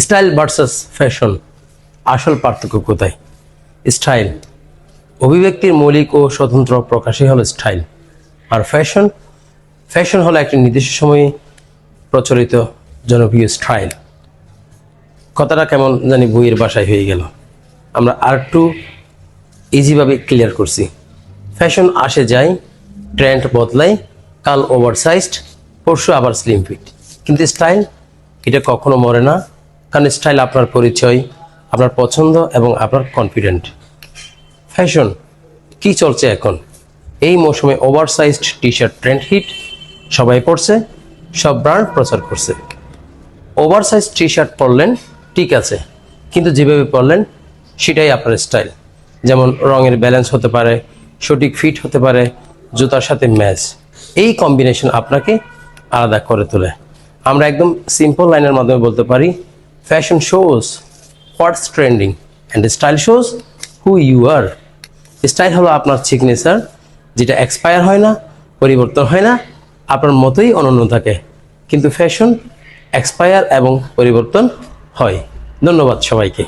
Style versus fashion, আসল পার্থক্য কোথায়? স্টাইল অভিব্যক্তির মৌলিক ও স্বতন্ত্র প্রকাশই হলো স্টাইল, আর ফ্যাশন হলো একটি নির্দিষ্ট সময়ে প্রচলিত জনপ্রিয় স্টাইল। কথাটা কেমন জানি বইয়ের ভাষায় হয়ে গেল, আমরা আর একটু ইজিভাবে ক্লিয়ার করছি। ফ্যাশন আসে যায়, ট্রেন্ড বদলায়, কাল ওভারসাইজড, পরশু আবার স্লিম ফিট, কিন্তু স্টাইল এটা কখনো মরে না, কারণ স্টাইল আপনার পরিচয়, আপনার পছন্দ এবং আপনার কনফিডেন্ট। ফ্যাশন কি চলছে এখন? এই মৌসুমে ওভারসাইজড টি শার্ট ট্রেন্ড হিট, সবাই পরছে, সব ব্র্যান্ড প্রচার করছে। ওভারসাইজ টি শার্ট পরলেন ঠিক আছে, কিন্তু যেভাবে পরলেন সেটাই আপনার স্টাইল। যেমন রঙের ব্যালেন্স হতে পারে, সঠিক ফিট হতে পারে, জুতার সাথে ম্যাচ, এই কম্বিনেশন আপনাকে আলাদা করে তোলে। আমরা একদম সিম্পল লাইনের মাধ্যমে বলতে পারি, fashion shows what's trending and style shows who you are. Style হলো আপনার সিগনেচার, যেটা এক্সপায়ার হয় না, পরিবর্তন হয় না, আপনার মতোই অনন্য থাকে। কিন্তু ফ্যাশন এক্সপায়ার এবং পরিবর্তন হয়। ধন্যবাদ সবাইকে।